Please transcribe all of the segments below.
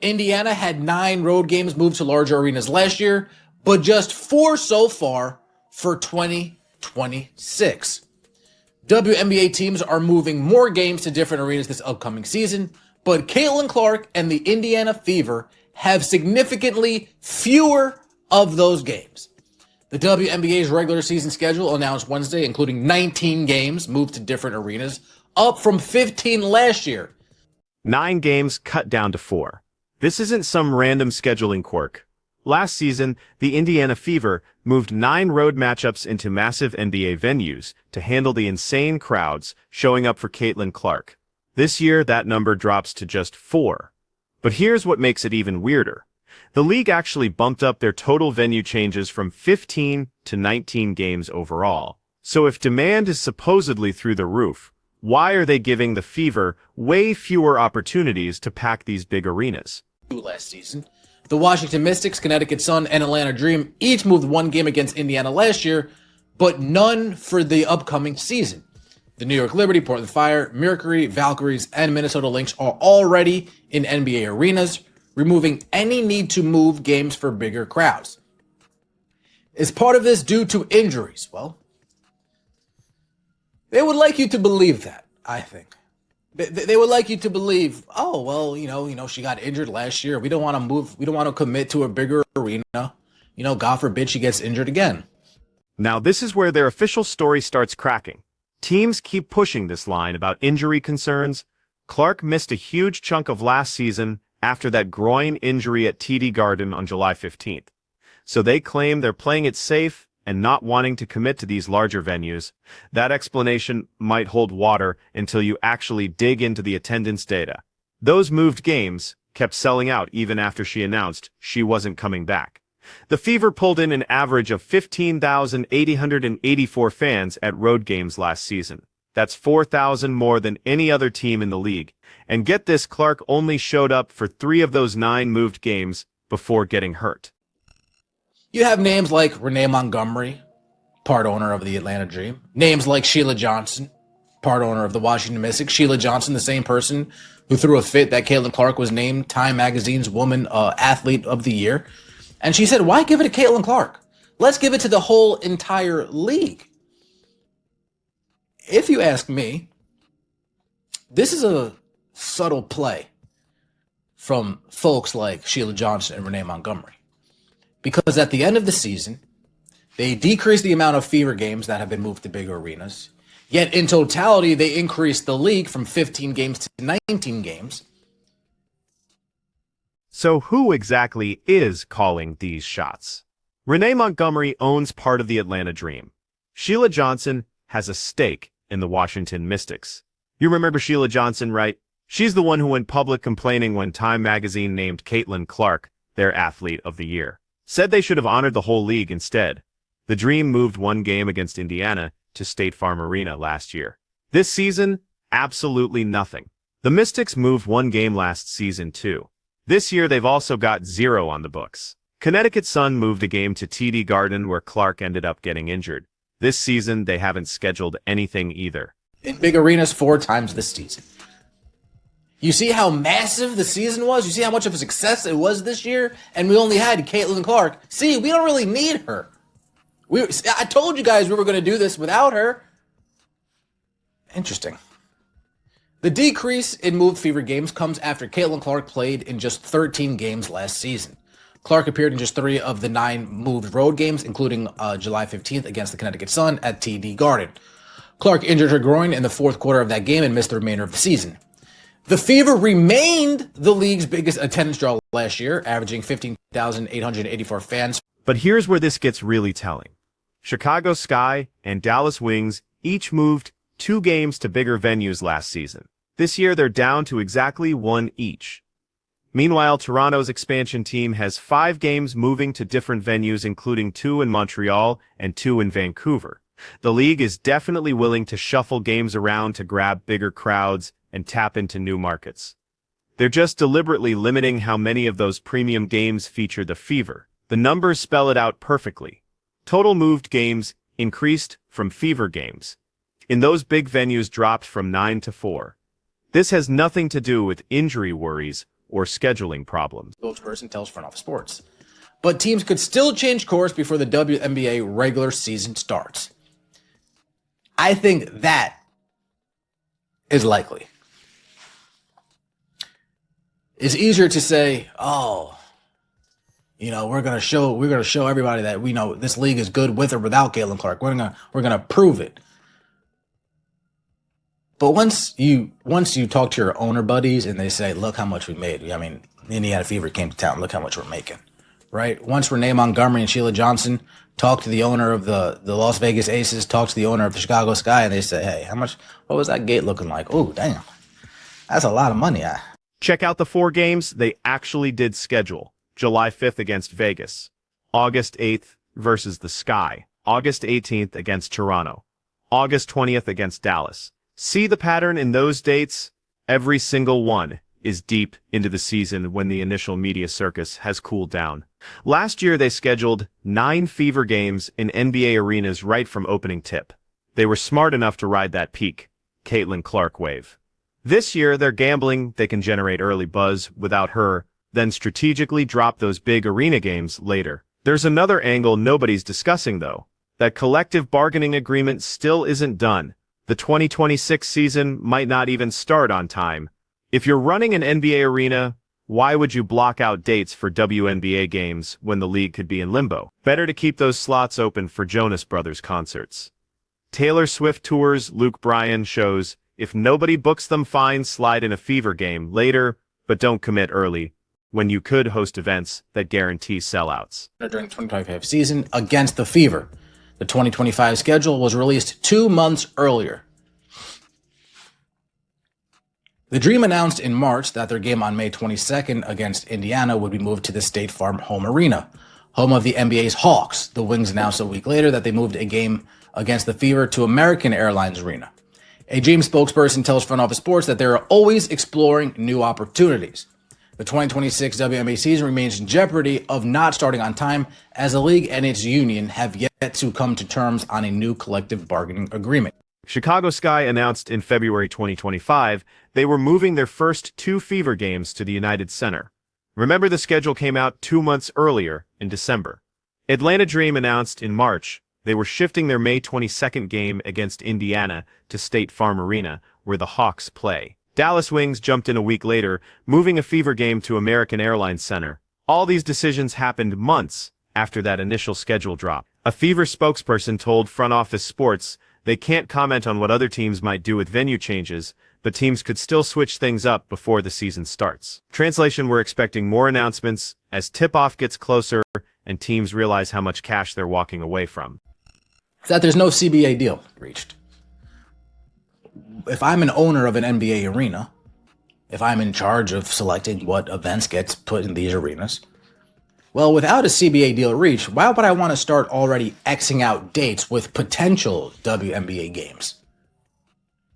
Indiana had 9 road games moved to larger arenas last year, but just 4 so far for 2026. WNBA teams are moving more games to different arenas this upcoming season, but Caitlin Clark and the Indiana Fever have significantly fewer of those games. The WNBA's regular season schedule announced Wednesday, including 19 games moved to different arenas, up from 15 last year. 9 games cut down to 4. This isn't some random scheduling quirk. Last season, the Indiana Fever moved 9 road matchups into massive NBA venues to handle the insane crowds showing up for Caitlin Clark. This year, that number drops to just 4. But here's what makes it even weirder. The league actually bumped up their total venue changes from 15 to 19 games overall. So if demand is supposedly through the roof, why are they giving the Fever way fewer opportunities to pack these big arenas? Last season, the Washington Mystics, Connecticut Sun, and Atlanta Dream each moved 1 game against Indiana last year, but none for the upcoming season. The New York Liberty, Portland Fire, Mercury, Valkyries, and Minnesota Lynx are already in NBA arenas, removing any need to move games for bigger crowds. Is part of this due to injuries? Well, they would like you to believe that, I think. They would like you to believe, oh, well, she got injured last year. We don't want to move. We don't want to commit to a bigger arena. God forbid she gets injured again. Now, this is where their official story starts cracking. Teams keep pushing this line about injury concerns. Clark missed a huge chunk of last season after that groin injury at TD Garden on July 15th. So they claim they're playing it safe and not wanting to commit to these larger venues. That explanation might hold water until you actually dig into the attendance data. Those moved games kept selling out even after she announced she wasn't coming back. The Fever pulled in an average of 15,884 fans at road games last season. That's 4,000 more than any other team in the league. And get this, Clark only showed up for 3 of those 9 moved games before getting hurt. You have names like Renee Montgomery, part owner of the Atlanta Dream. Names like Sheila Johnson, part owner of the Washington Mystics. Sheila Johnson, the same person who threw a fit that Caitlin Clark was named Time Magazine's Woman Athlete of the Year. And she said, why give it to Caitlin Clark? Let's give it to the whole entire league. If you ask me, this is a subtle play from folks like Sheila Johnson and Renee Montgomery. Because at the end of the season, they decreased the amount of Fever games that have been moved to bigger arenas. Yet in totality, they increased the league from 15 games to 19 games. So who exactly is calling these shots? Renee Montgomery owns part of the Atlanta Dream. Sheila Johnson has a stake in the Washington Mystics. You remember Sheila Johnson, right? She's the one who went public complaining when Time Magazine named Caitlin Clark their Athlete of the Year. Said they should have honored the whole league instead. The Dream moved 1 game against Indiana to State Farm Arena last year. This season, absolutely nothing. The Mystics moved 1 game last season too. This year they've also got 0 on the books. Connecticut Sun moved a game to TD Garden where Clark ended up getting injured. This season they haven't scheduled anything either. In big arenas 4 times this season. You see how massive the season was? You see how much of a success it was this year? And we only had Caitlin Clark. See, we don't really need her. I told you guys we were going to do this without her. Interesting. The decrease in moved Fever games comes after Caitlin Clark played in just 13 games last season. Clark appeared in just 3 of the 9 moved road games, including July 15th against the Connecticut Sun at TD Garden. Clark injured her groin in the 4th quarter of that game and missed the remainder of the season. The Fever remained the league's biggest attendance draw last year, averaging 15,884 fans. But here's where this gets really telling. Chicago Sky and Dallas Wings each moved 2 games to bigger venues last season. This year they're down to exactly 1 each. Meanwhile, Toronto's expansion team has 5 games moving to different venues, including 2 in Montreal and 2 in Vancouver. The league is definitely willing to shuffle games around to grab bigger crowds and tap into new markets. They're just deliberately limiting how many of those premium games feature the Fever. The numbers spell it out perfectly. Total moved games increased from Fever games. In those big venues dropped from 9 to 4. This has nothing to do with injury worries or scheduling problems. Spokesperson tells Front Office Sports. But teams could still change course before the WNBA regular season starts. I think that is likely. It's easier to say, oh, we're gonna show everybody that we know this league is good with or without Caitlin Clark. We're gonna prove it. But once you talk to your owner buddies and they say, look how much we made. I mean, Indiana Fever came to town. Look how much we're making, right? Once Renee Montgomery and Sheila Johnson talk to the owner of the Las Vegas Aces, talk to the owner of the Chicago Sky, and they say, hey, what was that gate looking like? Oh, damn. That's a lot of money. Check out the 4 games they actually did schedule. July 5th against Vegas, August 8th versus the Sky, August 18th against Toronto, August 20th against Dallas. See the pattern in those dates? Every single one is deep into the season when the initial media circus has cooled down. Last year, they scheduled 9 Fever games in NBA arenas right from opening tip. They were smart enough to ride that peak, Caitlin Clark wave. This year, they're gambling they can generate early buzz without her, then strategically drop those big arena games later. There's another angle nobody's discussing, though. That collective bargaining agreement still isn't done. The 2026 season might not even start on time. If you're running an NBA arena, why would you block out dates for WNBA games when the league could be in limbo? Better to keep those slots open for Jonas Brothers concerts. Taylor Swift tours, Luke Bryan shows. If nobody books them, fine, slide in a Fever game later, but don't commit early, when you could host events that guarantee sellouts. During the 2025 season against the Fever. The 2025 schedule was released 2 months earlier. The Dream announced in March that their game on May 22nd against Indiana would be moved to the State Farm home arena, home of the NBA's Hawks. The Wings announced a week later that they moved a game against the Fever to American Airlines Arena. A Dream spokesperson tells Front Office Sports that they are always exploring new opportunities. The 2026 WNBA season remains in jeopardy of not starting on time, as the league and its union have yet to come to terms on a new collective bargaining agreement. Chicago Sky announced in February 2025 they were moving their first 2 Fever games to the United Center. Remember, the schedule came out 2 months earlier in December. Atlanta Dream announced in March they were shifting their May 22nd game against Indiana to State Farm Arena, where the Hawks play. Dallas Wings jumped in a week later, moving a Fever game to American Airlines Center. All these decisions happened months after that initial schedule drop. A Fever spokesperson told Front Office Sports they can't comment on what other teams might do with venue changes, but teams could still switch things up before the season starts. Translation: we're expecting more announcements as tip-off gets closer and teams realize how much cash they're walking away from. That there's no CBA deal reached. If I'm an owner of an NBA arena, if I'm in charge of selecting what events gets put in these arenas, well, without a CBA deal reached, why would I want to start already Xing out dates with potential WNBA games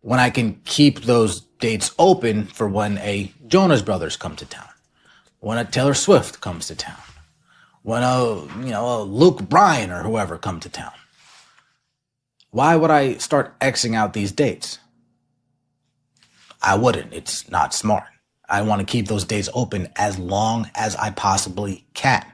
when I can keep those dates open for when a Jonas Brothers come to town, when a Taylor Swift comes to town, when a Luke Bryan or whoever come to town? Why would I start Xing out these dates? I wouldn't. It's not smart. I want to keep those dates open as long as I possibly can.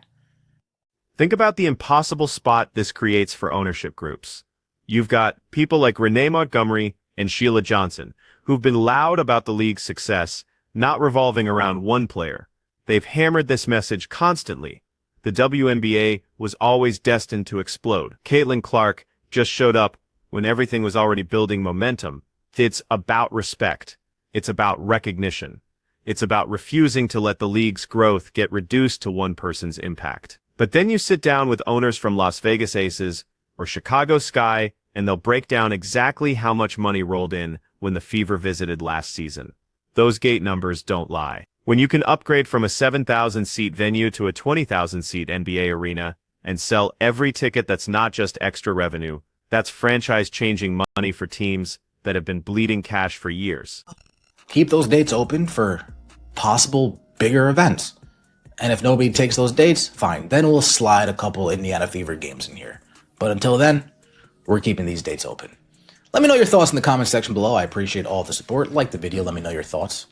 Think about the impossible spot this creates for ownership groups. You've got people like Renee Montgomery and Sheila Johnson, who've been loud about the league's success, not revolving around one player. They've hammered this message constantly. The WNBA was always destined to explode. Caitlin Clark just showed up when everything was already building momentum. It's about respect. It's about recognition. It's about refusing to let the league's growth get reduced to one person's impact. But then you sit down with owners from Las Vegas Aces or Chicago Sky, and they'll break down exactly how much money rolled in when the Fever visited last season. Those gate numbers don't lie. When you can upgrade from a 7,000-seat venue to a 20,000-seat NBA arena and sell every ticket that's not just extra revenue, that's franchise-changing money for teams that have been bleeding cash for years. Keep those dates open for possible bigger events. And if nobody takes those dates, fine. Then we'll slide a couple Indiana Fever games in here. But until then, we're keeping these dates open. Let me know your thoughts in the comment section below. I appreciate all the support. Like the video. Let me know your thoughts.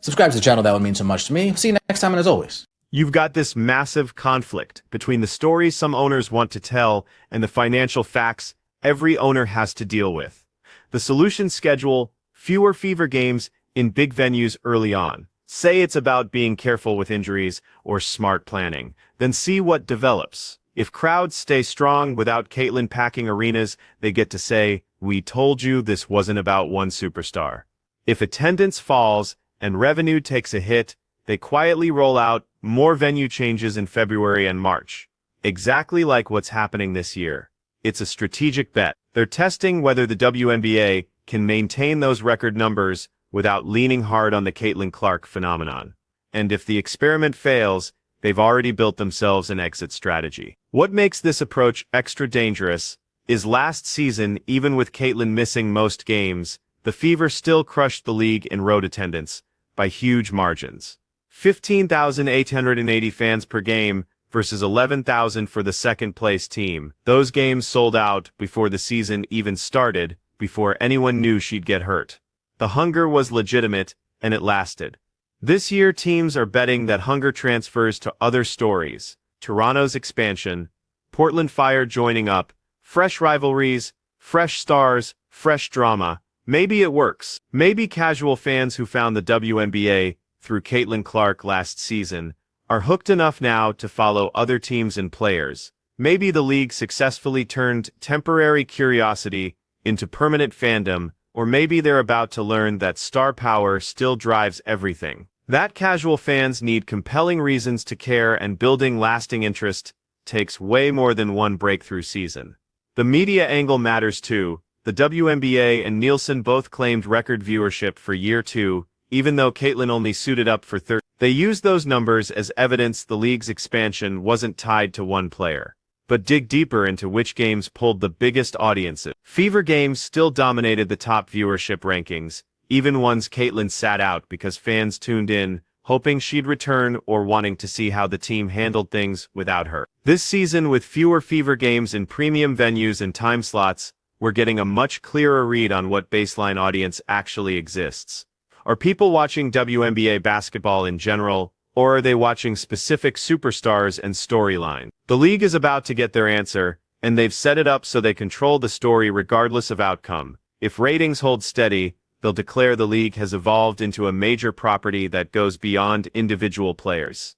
Subscribe to the channel, that would mean so much to me. See you next time, and as always, You've got this massive conflict between the stories some owners want to tell and the financial facts every owner has to deal with. The solution: schedule fewer fever games in big venues early on. Say it's about being careful with injuries or smart planning. Then see what develops. If crowds stay strong without Caitlyn packing arenas, they get to say, "We told you this wasn't about one superstar." If attendance falls and revenue takes a hit, they quietly roll out more venue changes in February and March. Exactly like what's happening this year. It's a strategic bet. They're testing whether the WNBA can maintain those record numbers without leaning hard on the Caitlyn Clark phenomenon. And if the experiment fails, they've already built themselves an exit strategy. What makes this approach extra dangerous is last season, even with Caitlyn missing most games, the Fever still crushed the league in road attendance by huge margins. 15,880 fans per game versus 11,000 for the second-place team. Those games sold out before the season even started, before anyone knew she'd get hurt. The hunger was legitimate, and it lasted. This year, teams are betting that hunger transfers to other stories. Toronto's expansion, Portland Fire joining up, fresh rivalries, fresh stars, fresh drama. Maybe it works. Maybe casual fans who found the WNBA through Caitlyn Clark last season are hooked enough now to follow other teams and players. Maybe the league successfully turned temporary curiosity into permanent fandom, or maybe they're about to learn that star power still drives everything. That casual fans need compelling reasons to care, and building lasting interest takes way more than one breakthrough season. The media angle matters too. The WNBA and Nielsen both claimed record viewership for year 2, even though Caitlyn only suited up for 30. They used those numbers as evidence the league's expansion wasn't tied to one player. But dig deeper into which games pulled the biggest audiences. Fever games still dominated the top viewership rankings, even ones Caitlyn sat out because fans tuned in, hoping she'd return or wanting to see how the team handled things without her. This season, with fewer Fever games in premium venues and time slots, we're getting a much clearer read on what baseline audience actually exists. Are people watching WNBA basketball in general, or are they watching specific superstars and storylines? The league is about to get their answer, and they've set it up so they control the story regardless of outcome. If ratings hold steady, they'll declare the league has evolved into a major property that goes beyond individual players.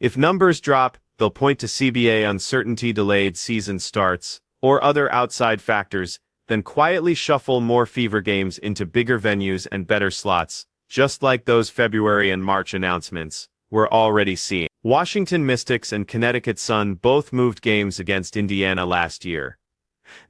If numbers drop, they'll point to CBA uncertainty, delayed season starts, or other outside factors, then quietly shuffle more Fever games into bigger venues and better slots, just like those February and March announcements we're already seeing. Washington Mystics and Connecticut Sun both moved games against Indiana last year.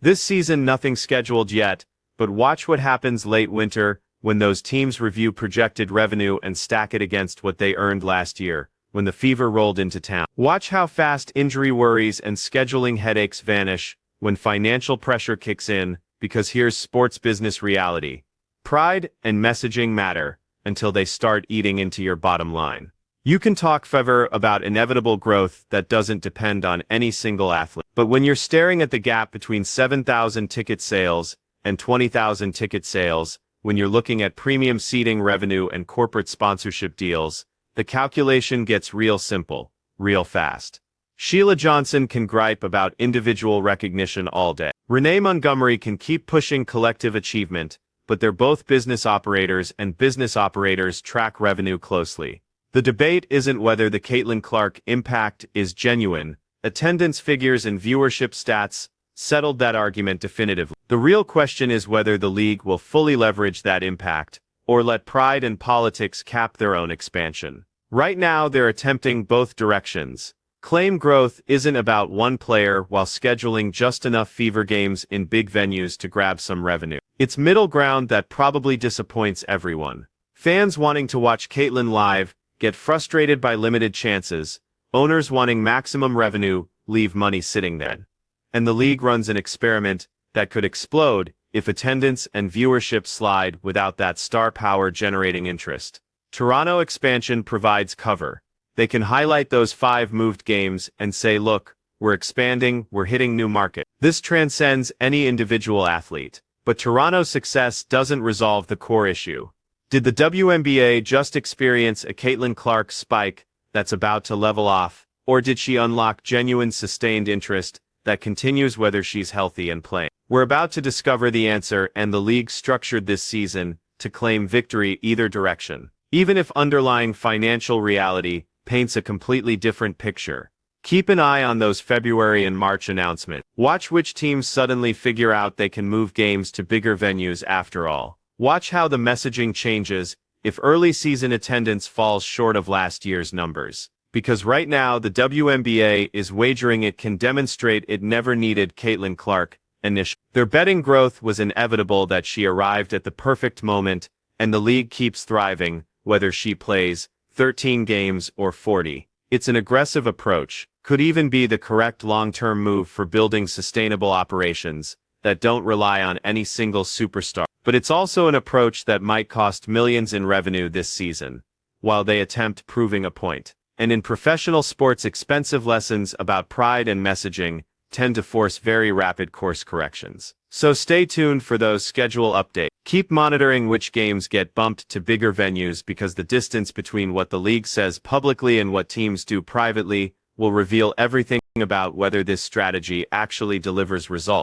This season, nothing scheduled yet, but watch what happens late winter when those teams review projected revenue and stack it against what they earned last year, when the Fever rolled into town. Watch how fast injury worries and scheduling headaches vanish when financial pressure kicks in, because here's sports business reality. Pride and messaging matter until they start eating into your bottom line. You can talk forever about inevitable growth that doesn't depend on any single athlete. But when you're staring at the gap between 7,000 ticket sales and 20,000 ticket sales, when you're looking at premium seating revenue and corporate sponsorship deals, the calculation gets real simple, real fast. Sheila Johnson can gripe about individual recognition all day. Renee Montgomery can keep pushing collective achievement, but they're both business operators, and business operators track revenue closely. The debate isn't whether the Caitlyn Clark impact is genuine. Attendance figures and viewership stats settled that argument definitively. The real question is whether the league will fully leverage that impact, or let pride and politics cap their own expansion. Right now, they're attempting both directions. Claim growth isn't about one player while scheduling just enough Fever games in big venues to grab some revenue. It's middle ground that probably disappoints everyone. Fans wanting to watch Caitlyn live get frustrated by limited chances. Owners wanting maximum revenue leave money sitting there. And the league runs an experiment that could explode if attendance and viewership slide without that star power generating interest. Toronto expansion provides cover. They can highlight those 5 moved games and say, look, we're expanding, we're hitting new market. This transcends any individual athlete. But Toronto's success doesn't resolve the core issue. Did the WNBA just experience a Caitlin Clark spike that's about to level off, or did she unlock genuine sustained interest that continues whether she's healthy and playing? We're about to discover the answer, and the league structured this season to claim victory either direction, even if underlying financial reality paints a completely different picture. Keep an eye on those February and March announcements. Watch which teams suddenly figure out they can move games to bigger venues after all. Watch how the messaging changes if early season attendance falls short of last year's numbers. Because right now the WNBA is wagering it can demonstrate it never needed Caitlin Clark initially. Their betting growth was inevitable that she arrived at the perfect moment, and the league keeps thriving, whether she plays 13 games or 40. It's an aggressive approach, could even be the correct long-term move for building sustainable operations that don't rely on any single superstar. But it's also an approach that might cost millions in revenue this season, while they attempt proving a point. And in professional sports, expensive lessons about pride and messaging tend to force very rapid course corrections. So stay tuned for those schedule updates. Keep monitoring which games get bumped to bigger venues, because the distance between what the league says publicly and what teams do privately will reveal everything about whether this strategy actually delivers results.